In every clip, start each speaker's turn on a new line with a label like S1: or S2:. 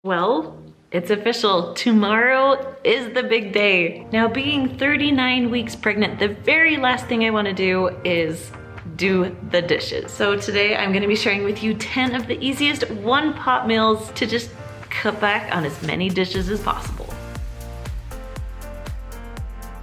S1: Well, it's official. Tomorrow is the big day. Now, being 39 weeks pregnant, the very last thing I want to do is do the dishes. So today I'm going to be sharing with you 10 of the easiest one-pot meals to just cut back on as many dishes as possible.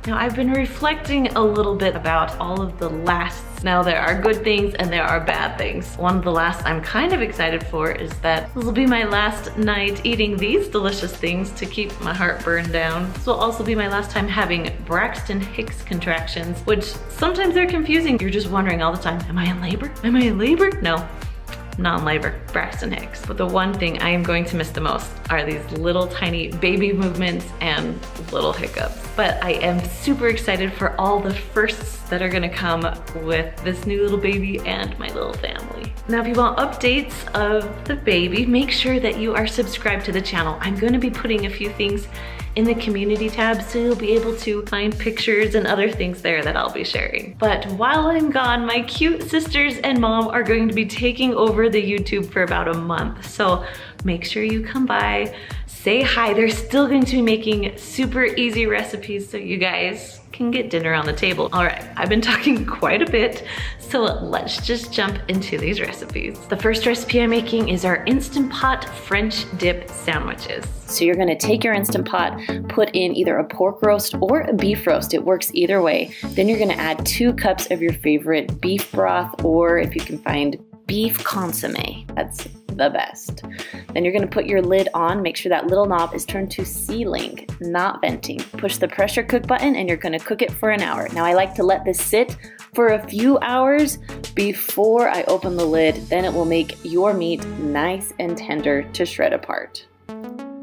S1: Now, I've been reflecting a little bit about all of the lasts. Now, there are good things and there are bad things. One of the lasts I'm kind of excited for is that this will be my last night eating these delicious things to keep my heartburn down. This will also be my last time having Braxton Hicks contractions, which sometimes they're confusing. You're just wondering all the time, am I in labor? Am I in labor? No. Not in labor, Braxton Hicks. But the one thing I am going to miss the most are these little tiny baby movements and little hiccups. But I am super excited for all the firsts that are gonna come with this new little baby and my little family. Now, if you want updates of the baby, make sure that you are subscribed to the channel. I'm gonna be putting a few things in the community tab, so you'll be able to find pictures and other things there that I'll be sharing. But while I'm gone, my cute sisters and mom are going to be taking over the YouTube for about a month. So make sure you come by, say hi. They're still going to be making super easy recipes so you guys can get dinner on the table. All right, I've been talking quite a bit, so let's just jump into these recipes. The first recipe I'm making is our Instant Pot French dip sandwiches. So you're gonna take your Instant Pot, put in either a pork roast or a beef roast. It works either way. Then you're gonna add 2 cups of your favorite beef broth, or if you can find beef consomme, that's the best. Then you're gonna put your lid on, make sure that little knob is turned to sealing, not venting. Push the pressure cook button and you're gonna cook it for an hour. Now I like to let this sit for a few hours before I open the lid, then it will make your meat nice and tender to shred apart.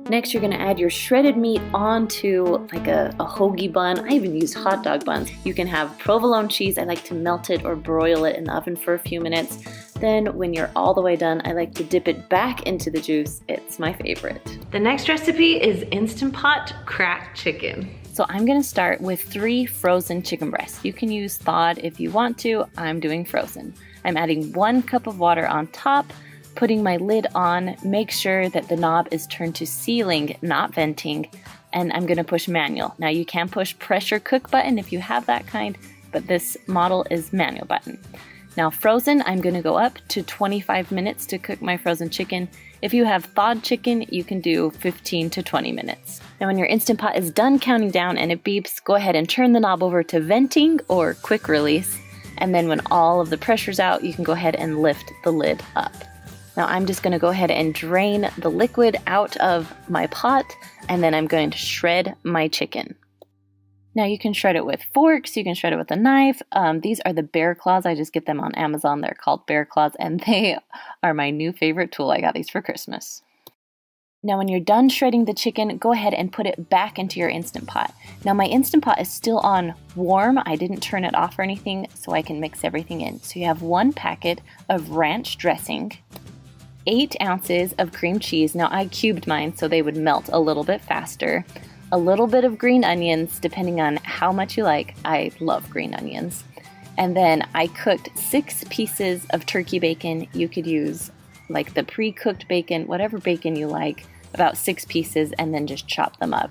S1: Next, you're gonna add your shredded meat onto like a hoagie bun. I even use hot dog buns. You can have provolone cheese. I like to melt it or broil it in the oven for a few minutes. Then when you're all the way done, I like to dip it back into the juice. It's my favorite. The next recipe is Instant Pot cracked chicken. So I'm gonna start with 3 frozen chicken breasts. You can use thawed if you want to. I'm doing frozen. I'm adding 1 cup of water on top, putting my lid on, make sure that the knob is turned to sealing, not venting, and I'm gonna push manual. Now you can push pressure cook button if you have that kind, but this model is manual button. Now frozen, I'm gonna go up to 25 minutes to cook my frozen chicken. If you have thawed chicken, you can do 15 to 20 minutes. Now when your Instant Pot is done counting down and it beeps, go ahead and turn the knob over to venting or quick release. And then when all of the pressure's out, you can go ahead and lift the lid up. Now I'm just gonna go ahead and drain the liquid out of my pot, and then I'm going to shred my chicken. Now you can shred it with forks, you can shred it with a knife. These are the bear claws. I just get them on Amazon. They're called bear claws, and they are my new favorite tool. I got these for Christmas. Now when you're done shredding the chicken, go ahead and put it back into your Instant Pot. Now my Instant Pot is still on warm. I didn't turn it off or anything, so I can mix everything in. So you have 1 packet of ranch dressing, 8 ounces of cream cheese. Now I cubed mine so they would melt a little bit faster. A little bit of green onions, depending on how much you like. I love green onions. And then I cooked 6 pieces of turkey bacon. You could use like the pre-cooked bacon, whatever bacon you like, about 6 pieces, and then just chop them up.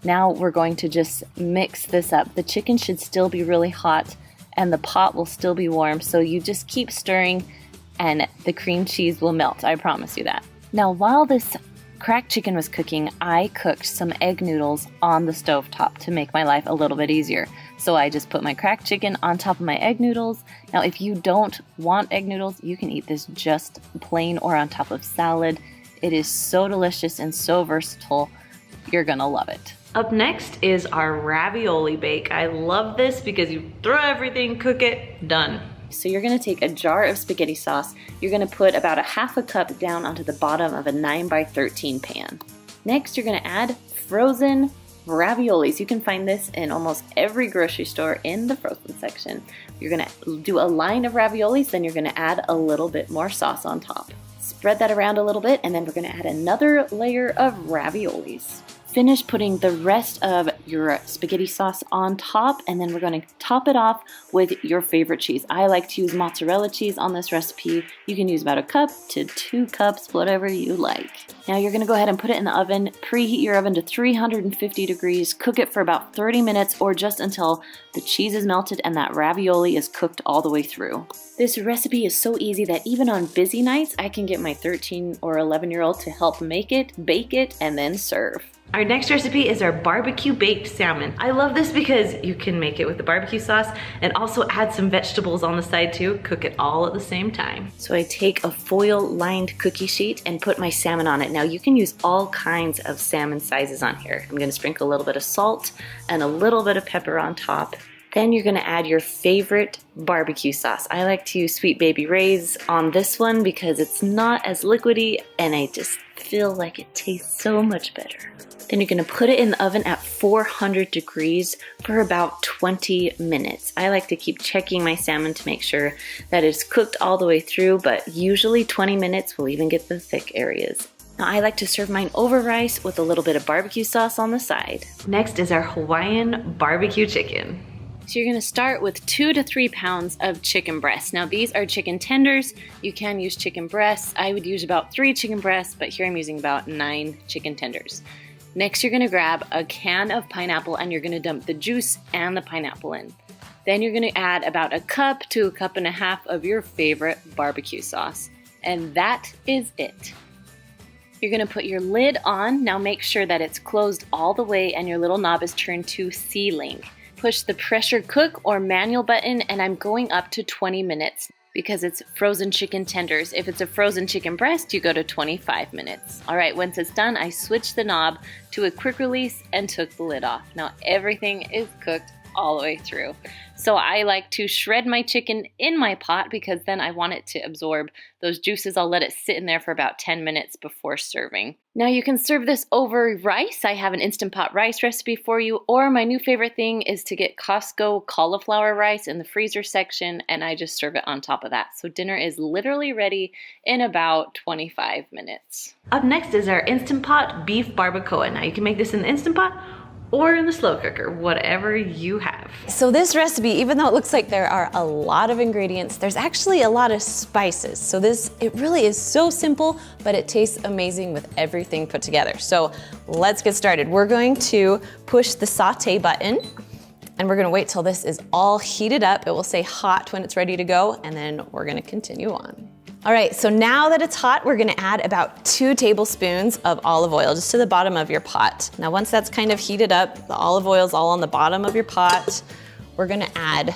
S1: Now we're going to just mix this up. The chicken should still be really hot and the pot will still be warm, so you just keep stirring and the cream cheese will melt. I promise you that. Now while this cracked chicken was cooking, I cooked some egg noodles on the stovetop to make my life a little bit easier. So I just put my cracked chicken on top of my egg noodles. Now if you don't want egg noodles, you can eat this just plain or on top of salad. It is so delicious and so versatile. You're gonna love it. Up next is our ravioli bake. I love this because you throw everything, cook it, done. So you're gonna take a jar of spaghetti sauce. You're gonna put about a 1/2 cup down onto the bottom of a 9x13 pan. Next, you're gonna add frozen raviolis. You can find this in almost every grocery store in the frozen section. You're gonna do a line of raviolis, then you're gonna add a little bit more sauce on top. Spread that around a little bit, and then we're gonna add another layer of raviolis. finish putting the rest of your spaghetti sauce on top, and then we're going to top it off with your favorite cheese. I like to use mozzarella cheese on this recipe. You can use about 1 cup to 2 cups, whatever you like. Now you're going to go ahead and put it in the oven. Preheat your oven to 350 degrees. Cook it for about 30 minutes or just until the cheese is melted and that ravioli is cooked all the way through. This recipe is so easy that even on busy nights, I can get my 13 or 11-year-old to help make it, bake it, and then serve. Our next recipe is our barbecue baked salmon. I love this because you can make it with the barbecue sauce and also add some vegetables on the side too. Cook it all at the same time. So I take a foil lined cookie sheet and put my salmon on it. Now you can use all kinds of salmon sizes on here. I'm gonna sprinkle a little bit of salt and a little bit of pepper on top. Then you're gonna add your favorite barbecue sauce. I like to use Sweet Baby Ray's on this one because it's not as liquidy and I just feel like it tastes so much better. Then you're gonna put it in the oven at 400 degrees for about 20 minutes. I like to keep checking my salmon to make sure that it's cooked all the way through, but usually 20 minutes will even get the thick areas. Now I like to serve mine over rice with a little bit of barbecue sauce on the side. Next is our Hawaiian barbecue chicken. So you're gonna start with 2 to 3 pounds of chicken breasts. Now these are chicken tenders. You can use chicken breasts. I would use about 3 chicken breasts, but here I'm using about 9 chicken tenders. Next, you're gonna grab a can of pineapple and you're gonna dump the juice and the pineapple in. Then you're gonna add about 1 cup to 1.5 cups of your favorite barbecue sauce. And that is it. You're gonna put your lid on. Now make sure that it's closed all the way and your little knob is turned to sealing. Push the pressure cook or manual button and I'm going up to 20 minutes. Because it's frozen chicken tenders. If it's a frozen chicken breast, you go to 25 minutes. All right, once it's done, I switched the knob to a quick release and took the lid off. Now everything is cooked all the way through. So I like to shred my chicken in my pot because then I want it to absorb those juices. I'll let it sit in there for about 10 minutes before serving. Now you can serve this over rice. I have an Instant Pot rice recipe for you, or my new favorite thing is to get Costco cauliflower rice in the freezer section and I just serve it on top of that. So dinner is literally ready in about 25 minutes. Up next is our Instant Pot beef barbacoa. Now you can make this in the Instant Pot or in the slow cooker, whatever you have.
S2: So this recipe, even though it looks like there are a lot of ingredients, there's actually a lot of spices. So it really is so simple, but it tastes amazing with everything put together. So let's get started. We're going to push the saute button and we're gonna wait till this is all heated up. It will say hot when it's ready to go, and then we're gonna continue on. All right, so now that it's hot, we're gonna add about 2 tablespoons of olive oil just to the bottom of your pot. Now, once that's kind of heated up, the olive oil's all on the bottom of your pot, we're gonna add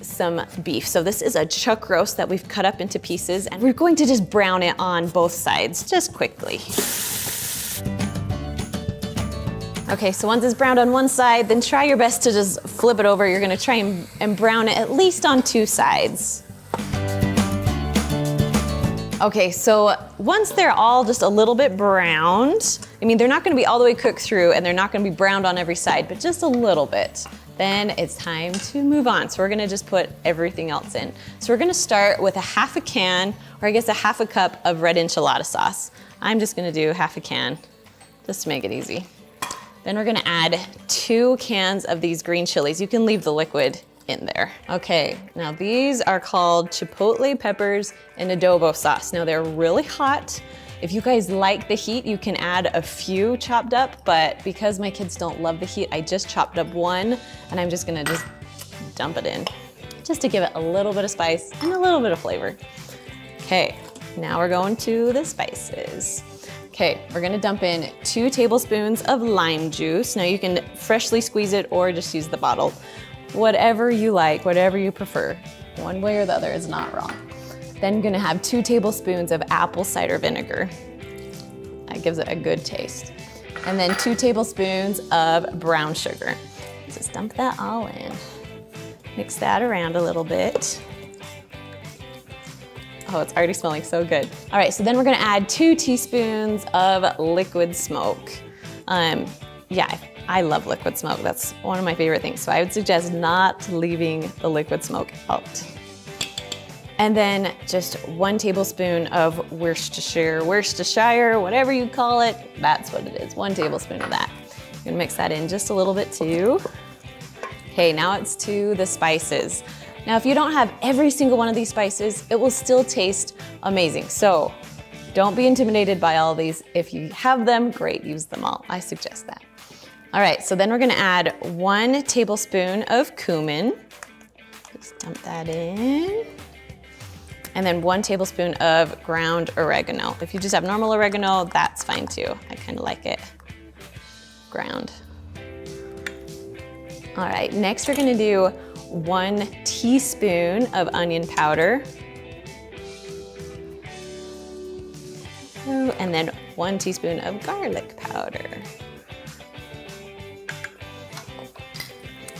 S2: some beef. So this is a chuck roast that we've cut up into pieces, and we're going to just brown it on both sides, just quickly. Okay, so once it's browned on one side, then try your best to just flip it over. You're gonna try and brown it at least on 2 sides. Okay, so once they're all just a little bit browned, I mean, they're not gonna be all the way cooked through and they're not gonna be browned on every side, but just a little bit. Then it's time to move on. So we're gonna just put everything else in. So we're gonna start with 1/2 can, or I guess 1/2 cup of red enchilada sauce. I'm just gonna do 1/2 can, just to make it easy. Then we're gonna add 2 cans of these green chilies. You can leave the liquid in there. Okay, now these are called chipotle peppers and adobo sauce. Now they're really hot. If you guys like the heat, you can add a few chopped up, but because my kids don't love the heat, I just chopped up 1 and I'm just gonna dump it in just to give it a little bit of spice and a little bit of flavor. Okay, now we're going to the spices. Okay, we're gonna dump in 2 tablespoons of lime juice. Now you can freshly squeeze it or just use the bottle. Whatever you like, whatever you prefer. One way or the other is not wrong. Then you're gonna have 2 tablespoons of apple cider vinegar. That gives it a good taste. And then 2 tablespoons of brown sugar. Just dump that all in. Mix that around a little bit. Oh, it's already smelling so good. All right, so then we're gonna add 2 teaspoons of liquid smoke. Yeah, I love liquid smoke. That's one of my favorite things. So I would suggest not leaving the liquid smoke out. And then just 1 tablespoon of Worcestershire, whatever you call it. That's what it is, 1 tablespoon of that. You're gonna mix that in just a little bit too. Okay, now it's to the spices. Now, if you don't have every single one of these spices, it will still taste amazing. So don't be intimidated by all these. If you have them, great, use them all. I suggest that. All right, so then we're gonna add 1 tablespoon of cumin. Just dump that in. And then 1 tablespoon of ground oregano. If you just have normal oregano, that's fine too. I kind of like it ground. All right, next we're gonna do 1 teaspoon of onion powder. And then 1 teaspoon of garlic powder.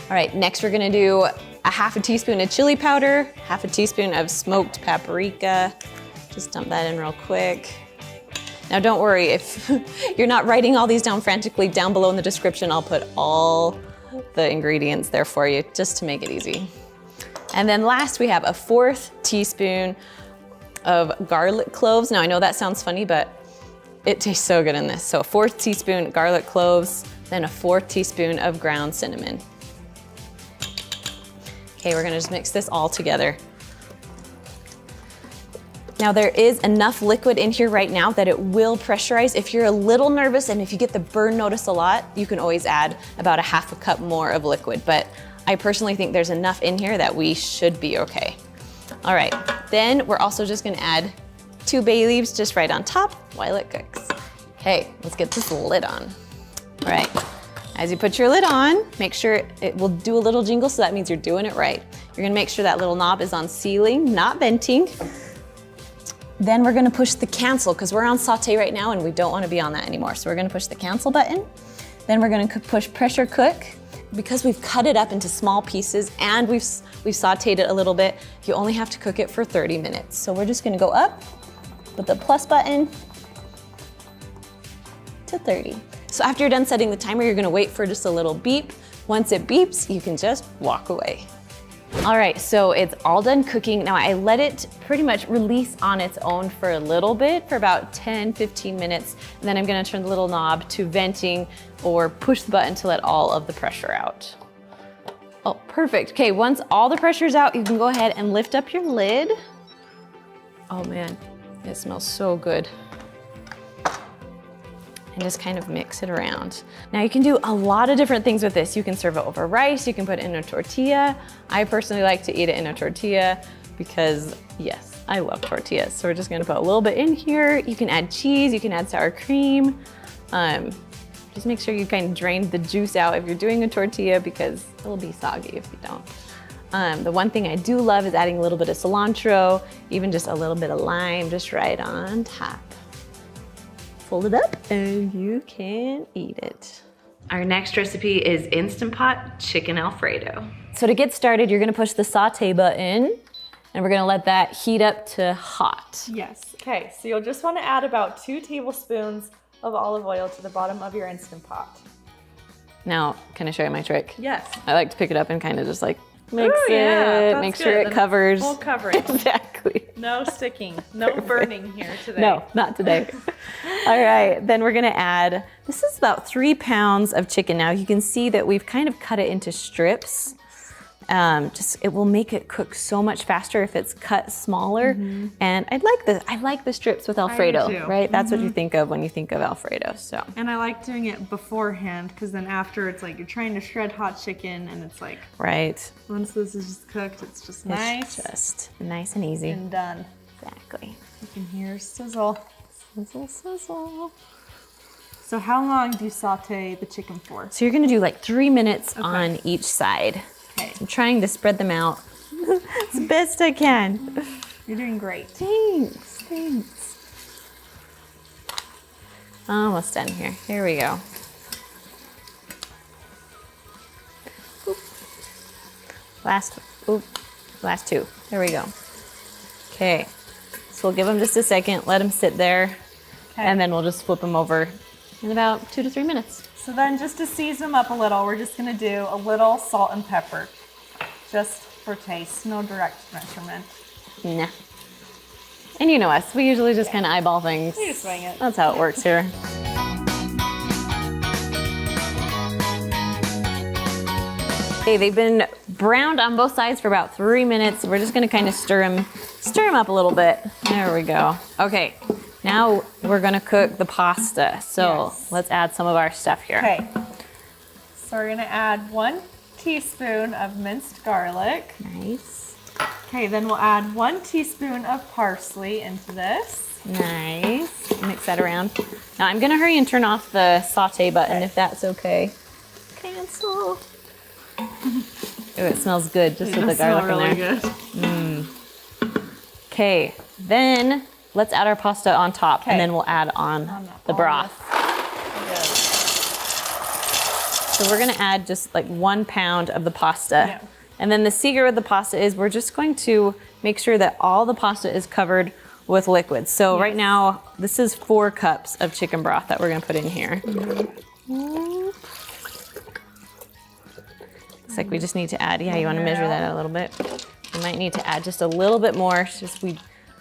S2: All right, next we're gonna do a 1/2 teaspoon of chili powder, 1/2 teaspoon of smoked paprika. Just dump that in real quick. Now don't worry, if you're not writing all these down frantically, down below in the description, I'll put all the ingredients there for you, just to make it easy. And then last we have a 1/4 teaspoon of garlic cloves. Now I know that sounds funny, but it tastes so good in this. So a 1/4 teaspoon garlic cloves, then a 1/4 teaspoon of ground cinnamon. Okay, we're gonna just mix this all together. Now there is enough liquid in here right now that it will pressurize. If you're a little nervous and if you get the burn notice a lot, you can always add about a 1/2 cup more of liquid. But I personally think there's enough in here that we should be okay. All right, then we're also just gonna add 2 bay leaves just right on top while it cooks. Okay, let's get this lid on. All right. As you put your lid on, make sure it will do a little jingle, so that means you're doing it right. You're gonna make sure that little knob is on sealing, not venting. Then we're gonna push the cancel, because we're on saute right now and we don't wanna be on that anymore. So we're gonna push the cancel button. Then we're gonna push pressure cook. Because we've cut it up into small pieces and we've sauteed it a little bit, you only have to cook it for 30 minutes. So we're just gonna go up with the plus button to 30. So after you're done setting the timer, you're gonna wait for just a little beep. Once it beeps, you can just walk away. All right, so it's all done cooking. Now I let it pretty much release on its own for a little bit, for about 10, 15 minutes. And then I'm gonna turn the little knob to venting or push the button to let all of the pressure out. Oh, perfect. Okay, once all the pressure's out, you can go ahead and lift up your lid. Oh man, it smells so good. And just kind of mix it around. Now you can do a lot of different things with this. You can serve it over rice, you can put it in a tortilla. I personally like to eat it in a tortilla because yes, I love tortillas. So we're just gonna put a little bit in here. You can add cheese, you can add sour cream. Just make sure you kind of drain the juice out if you're doing a tortilla because it'll be soggy if you don't. The one thing I do love is adding a little bit of cilantro, even just a little bit of lime, just right on top. Fold it up and you can eat it.
S1: Our next recipe is Instant Pot Chicken Alfredo.
S2: So to get started, you're gonna push the saute button and we're gonna let that heat up to hot.
S3: Yes. Okay, so you'll just wanna add about 2 tablespoons of olive oil to the bottom of your Instant Pot.
S2: Now, can I show you my trick?
S3: Yes.
S2: I like to pick it up and kind of just like mix
S3: Ooh, yeah,
S2: make sure it covers.
S3: Full coverage.
S2: Exactly.
S3: No sticking, no burning here today.
S2: No, not today. All right, then we're gonna add, this is about 3 pounds of chicken. Now you can see that we've kind of cut it into strips. It will make it cook so much faster if it's cut smaller. And I like the strips with Alfredo,
S3: too.
S2: right? That's what you think of when you think of Alfredo, so.
S3: And I like doing it beforehand because then after it's like you're trying to shred hot chicken and it's like,
S2: right.
S3: once this is just cooked, it's just nice.
S2: It's just nice and easy.
S3: And done.
S2: Exactly.
S3: You can hear sizzle.
S2: Sizzle, sizzle.
S3: So how long do you saute the chicken for?
S2: So you're gonna do like 3 minutes on each side.
S3: Okay.
S2: I'm trying to spread them out as best I can.
S3: You're doing great.
S2: Thanks, thanks. Almost done here. Here we go. Oop. Last 2. There we go. Okay, so we'll give them just a second, let them sit there, and then we'll just flip them over in about 2 to 3 minutes.
S3: So then just to season them up a little, we're just gonna do a little salt and pepper, just for taste, no direct measurement.
S2: Nah. And you know us, we usually just kind of eyeball things.
S3: You just wing it.
S2: That's how it works here. Okay, they've been browned on both sides for about 3 minutes. We're just gonna kind of stir them up a little bit. There we go. Okay, now we're gonna cook the pasta. So let's add some of our stuff here.
S3: Okay. So we're gonna add 1 teaspoon of minced garlic.
S2: Nice.
S3: Okay, then we'll add 1 teaspoon of parsley into this.
S2: Nice. Mix that around. Now I'm gonna hurry and turn off the saute button if that's okay. Cancel. Oh, it smells good just with the garlic in there.
S3: Good.
S2: Okay, then let's add our pasta on top and then we'll add on the broth.
S3: Good.
S2: So we're gonna add just like 1 pound of the pasta.
S3: Yeah.
S2: And then the secret with the pasta is we're just going to make sure that all the pasta is covered with liquid. So right now, this is 4 cups of chicken broth that we're gonna put in here. Looks like we just need to add, you wanna measure that a little bit. You might need to add just a little bit more.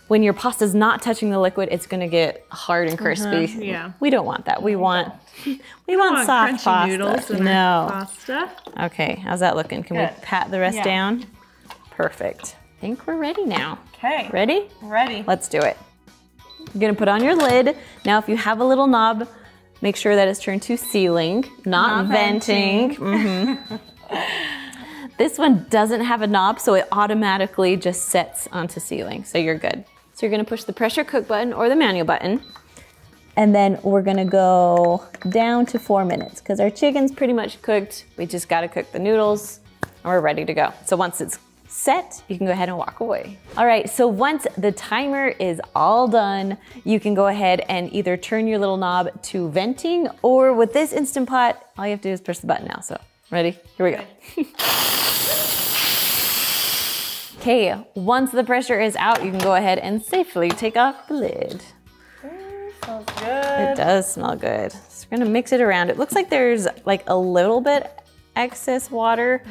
S2: When your pasta's not touching the liquid, it's gonna get hard and crispy.
S3: Yeah.
S2: We don't want that. We want soft
S3: crunchy
S2: pasta.
S3: noodles in our pasta.
S2: Okay, how's that looking? Can we
S3: Good.
S2: pat the rest down? Perfect. I think we're ready now.
S3: Okay.
S2: Ready?
S3: Ready.
S2: Let's do it. You're gonna put on your lid. Now if you have a little knob, make sure that it's turned to sealing, not venting. This one doesn't have a knob, so it automatically just sets onto sealing, so you're good. So you're gonna push the pressure cook button or the manual button, and then we're gonna go down to 4 minutes because our chicken's pretty much cooked. We just gotta cook the noodles and we're ready to go. So once it's set, you can go ahead and walk away. All right, so once the timer is all done, you can go ahead and either turn your little knob to venting, or with this Instant Pot, all you have to do is push the button now. So ready? Here we go. Okay, once the pressure is out, you can go ahead and safely take off the lid.
S3: Smells good.
S2: It does smell good. So we're gonna mix it around. It looks like there's like a little bit excess water,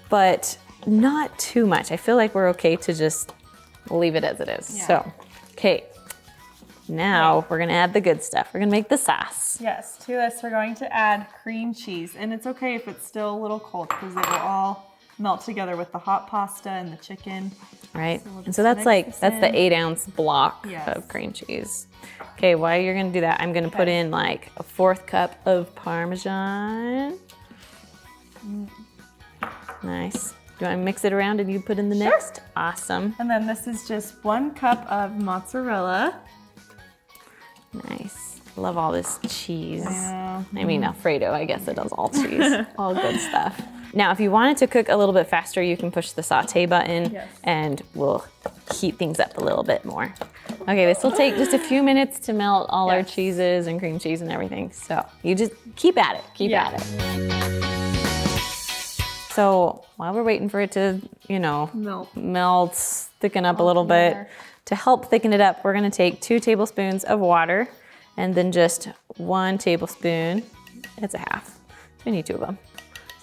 S2: but not too much. I feel like we're okay to just leave it as it is.
S3: Yeah.
S2: So, okay. Now we're gonna add the good stuff. We're gonna make the sauce.
S3: Yes, to this we're going to add cream cheese, and it's okay if it's still a little cold because it will all melt together with the hot pasta and the chicken.
S2: Right,
S3: So we'll
S2: and so
S3: just
S2: that's
S3: mix this
S2: the
S3: in.
S2: 8-ounce block
S3: Yes.
S2: of cream cheese. Okay, while you're gonna do that, I'm gonna put in like a 1/4 cup of Parmesan. Nice. Do you want to mix it around and you put in the next? Awesome.
S3: And then this is just 1 cup of mozzarella.
S2: Nice. Love all this cheese.
S3: Yeah.
S2: I mean, Alfredo, I guess it does all cheese. All good stuff. Now, if you want it to cook a little bit faster, you can push the saute button and we'll heat things up a little bit more. Okay, this will take just a few minutes to melt all our cheeses and cream cheese and everything. So you just keep at it, keep at it. So while we're waiting for it to, melt, thicken up a little bit, to help thicken it up, we're gonna take 2 tablespoons of water and then just 1 tablespoon, it's a half, so we need 2 of them.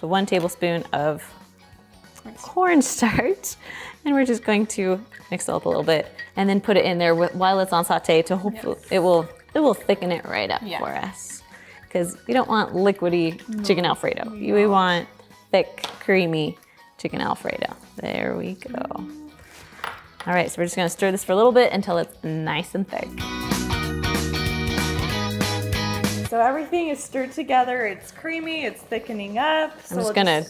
S2: So 1 tablespoon of cornstarch, and we're just going to mix it up a little bit and then put it in there while it's on saute to hopefully it will thicken it right up for us. Because we don't want liquidy chicken Alfredo. We want thick, creamy chicken Alfredo. There we go. All right, so we're just gonna stir this for a little bit until it's nice and thick.
S3: So everything is stirred together. It's creamy, it's thickening up. So
S2: I'm just gonna,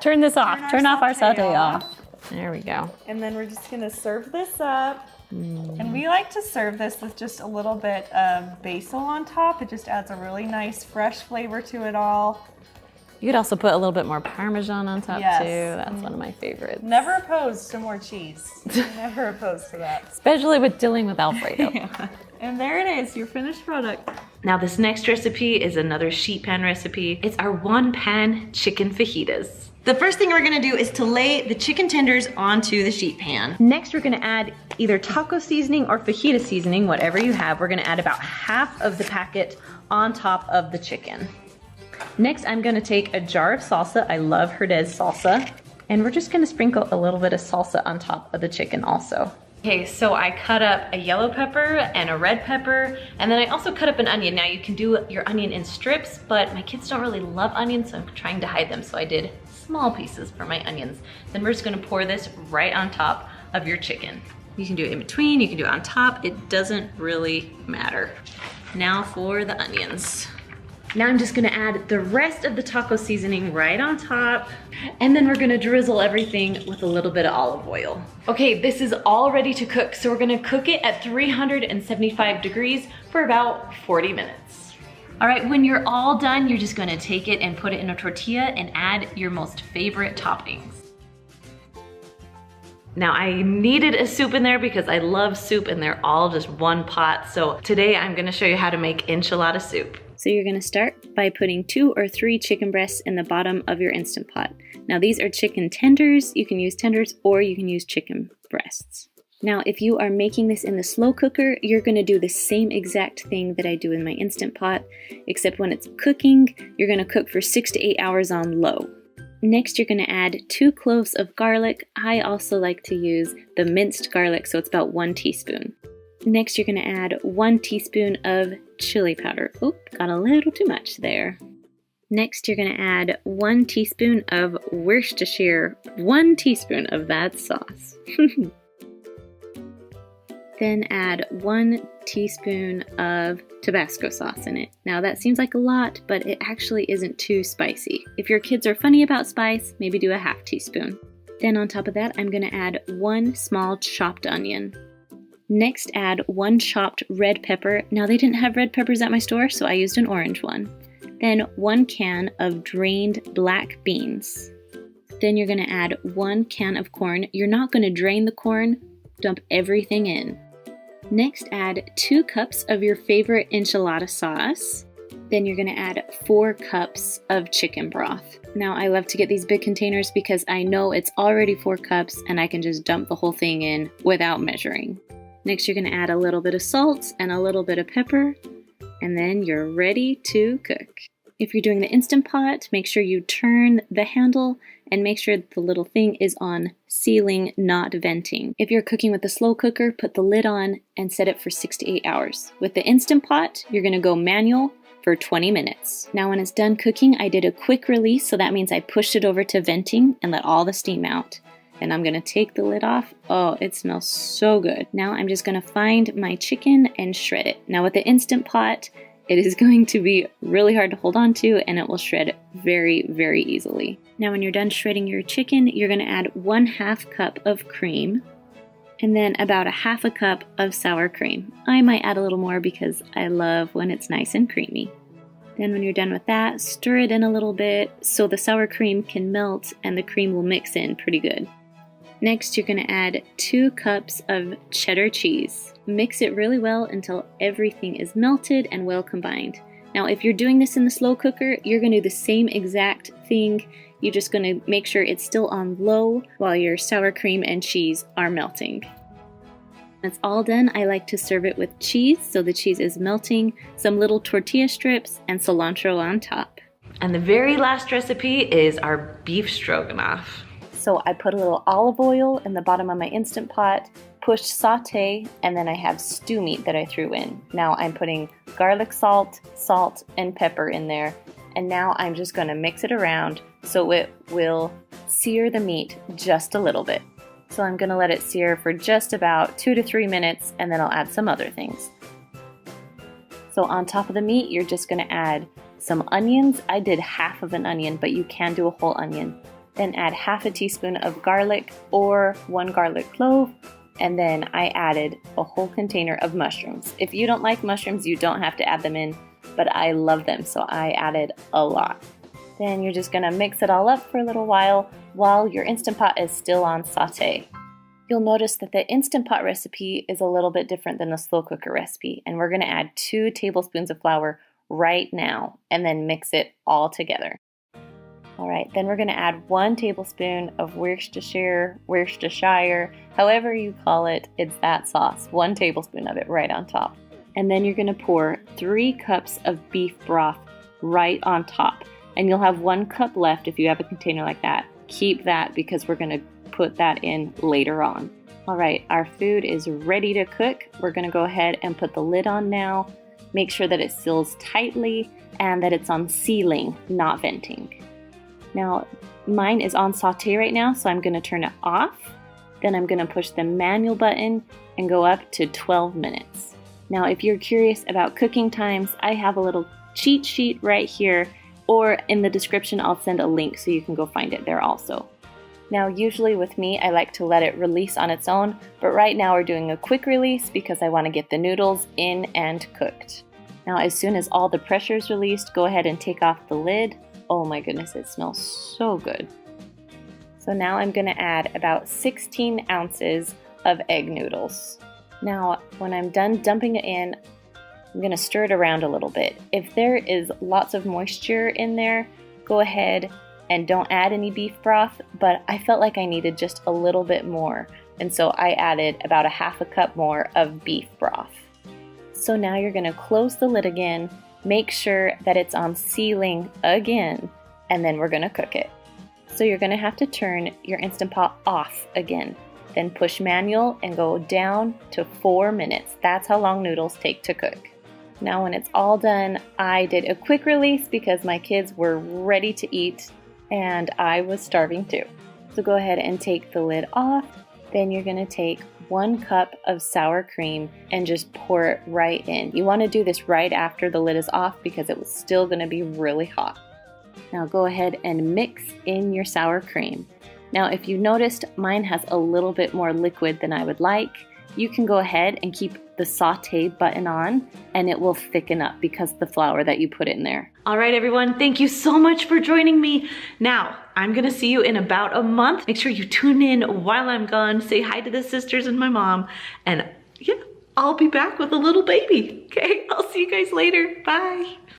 S2: turn this off. Turn off our saute off. There we go.
S3: And then we're just gonna serve this up. And we like to serve this with just a little bit of basil on top. It just adds a really nice fresh flavor to it all.
S2: You could also put a little bit more Parmesan on top
S3: Yes.
S2: too. That's one of my favorites.
S3: Never opposed to more cheese. Never opposed to that.
S2: Especially with dealing with Alfredo.
S3: And there it is, your finished product.
S1: Now this next recipe is another sheet pan recipe. It's our 1-pan chicken fajitas.
S4: The first thing we're gonna do is to lay the chicken tenders onto the sheet pan.
S1: Next, we're gonna add either taco seasoning or fajita seasoning, whatever you have. We're gonna add about half of the packet on top of the chicken. Next, I'm gonna take a jar of salsa. I love Herdez salsa. And we're just gonna sprinkle a little bit of salsa on top of the chicken also. Okay, so I cut up a yellow pepper and a red pepper, and then I also cut up an onion. Now you can do your onion in strips, but my kids don't really love onions, so I'm trying to hide them, so I did small pieces for my onions. Then we're just gonna pour this right on top of your chicken. You can do it in between, you can do it on top, it doesn't really matter. Now for the onions. Now I'm just gonna add the rest of the taco seasoning right on top, and then we're gonna drizzle everything with a little bit of olive oil. Okay, this is all ready to cook, so we're gonna cook it at 375 degrees for about 40 minutes. All right, when you're all done, you're just gonna take it and put it in a tortilla and add your most favorite toppings. Now I needed a soup in there because I love soup and they're all just one pot. So today I'm gonna show you how to make enchilada soup.
S5: So you're gonna start by putting 2 or 3 chicken breasts in the bottom of your Instant Pot. Now these are chicken tenders. You can use tenders or you can use chicken breasts. Now if you are making this in the slow cooker, you're gonna do the same exact thing that I do in my Instant Pot, except when it's cooking, you're gonna cook for 6 to 8 hours on low. Next, you're gonna add 2 cloves of garlic. I also like to use the minced garlic, so it's about 1 teaspoon. Next, you're gonna add 1 teaspoon of chili powder. Oop, got a little too much there. Next, you're gonna add 1 teaspoon of Worcestershire, 1 teaspoon of that sauce. Then add 1 teaspoon of Tabasco sauce in it. Now that seems like a lot, but it actually isn't too spicy. If your kids are funny about spice, maybe do a ½ teaspoon. Then on top of that, I'm gonna add 1 small chopped onion. Next, add 1 chopped red pepper. Now they didn't have red peppers at my store, so I used an orange one. Then 1 can of drained black beans. Then you're gonna add 1 can of corn. You're not gonna drain the corn, dump everything in. Next, add 2 cups of your favorite enchilada sauce. Then you're gonna add 4 cups of chicken broth. Now I love to get these big containers because I know it's already 4 cups and I can just dump the whole thing in without measuring. Next, you're gonna add a little bit of salt and a little bit of pepper, and then you're ready to cook. If you're doing the Instant Pot, make sure you turn the handle and make sure that the little thing is on sealing, not venting. If you're cooking with a slow cooker, put the lid on and set it for 6 to 8 hours. With the Instant Pot, you're gonna go manual for 20 minutes. Now when it's done cooking, I did a quick release, so that means I pushed it over to venting and let all the steam out. And I'm gonna take the lid off. Oh, it smells so good. Now I'm just gonna find my chicken and shred it. Now with the Instant Pot, it is going to be really hard to hold on to and it will shred very, very easily. Now when you're done shredding your chicken, you're gonna add 1/2 cup of cream and then about 1/2 cup of sour cream. I might add a little more because I love when it's nice and creamy. Then when you're done with that, stir it in a little bit so the sour cream can melt and the cream will mix in pretty good. Next, you're gonna add 2 cups of cheddar cheese. Mix it really well until everything is melted and well combined. Now, if you're doing this in the slow cooker, you're gonna do the same exact thing. You're just gonna make sure it's still on low while your sour cream and cheese are melting. When it's all done, I like to serve it with cheese, so the cheese is melting, some little tortilla strips, and cilantro on top.
S1: And the very last recipe is our beef stroganoff.
S5: So I put a little olive oil in the bottom of my Instant Pot, pushed saute, and then I have stew meat that I threw in. Now I'm putting garlic salt, and pepper in there. And now I'm just gonna mix it around so it will sear the meat just a little bit. So I'm gonna let it sear for just about 2 to 3 minutes and then I'll add some other things. So on top of the meat, you're just gonna add some onions. I did 1/2 of an onion, but you can do a whole onion. Then add 1/2 teaspoon of garlic or 1 garlic clove, and then I added a whole container of mushrooms. If you don't like mushrooms, you don't have to add them in, but I love them, so I added a lot. Then you're just gonna mix it all up for a little while your Instant Pot is still on saute. You'll notice that the Instant Pot recipe is a little bit different than the slow cooker recipe, and we're gonna add 2 tablespoons of flour right now, and then mix it all together. All right, then we're gonna add 1 tablespoon of Worcestershire, however you call it, it's that sauce. 1 tablespoon of it right on top. And then you're gonna pour 3 cups of beef broth right on top. And you'll have 1 cup left if you have a container like that. Keep that because we're gonna put that in later on. All right, our food is ready to cook. We're gonna go ahead and put the lid on now. Make sure that it seals tightly and that it's on sealing, not venting. Now, mine is on saute right now, so I'm gonna turn it off. Then I'm gonna push the manual button and go up to 12 minutes. Now, if you're curious about cooking times, I have a little cheat sheet right here, or in the description, I'll send a link so you can go find it there also. Now, usually with me, I like to let it release on its own, but right now we're doing a quick release because I wanna get the noodles in and cooked. Now, as soon as all the pressure is released, go ahead and take off the lid. Oh my goodness, it smells so good. So now I'm gonna add about 16 ounces of egg noodles. Now, when I'm done dumping it in, I'm gonna stir it around a little bit. If there is lots of moisture in there, go ahead and don't add any beef broth, but I felt like I needed just a little bit more, and so I added about a half a cup more of beef broth. So now you're gonna close the lid again, make sure that it's on sealing again, and then we're gonna cook it. So you're gonna have to turn your Instant Pot off again, then push manual and go down to 4 minutes. That's how long noodles take to cook. Now when it's all done, I did a quick release because my kids were ready to eat and I was starving too. So go ahead and take the lid off. Then you're gonna take 1 cup of sour cream and just pour it right in. You wanna do this right after the lid is off because it was still gonna be really hot. Now go ahead and mix in your sour cream. Now if you noticed, mine has a little bit more liquid than I would like. You can go ahead and keep the saute button on and it will thicken up because of the flour that you put in there.
S1: All right, everyone, thank you so much for joining me. Now, I'm gonna see you in about a month. Make sure you tune in while I'm gone. Say hi to the sisters and my mom. And yeah, I'll be back with a little baby. Okay, I'll see you guys later. Bye.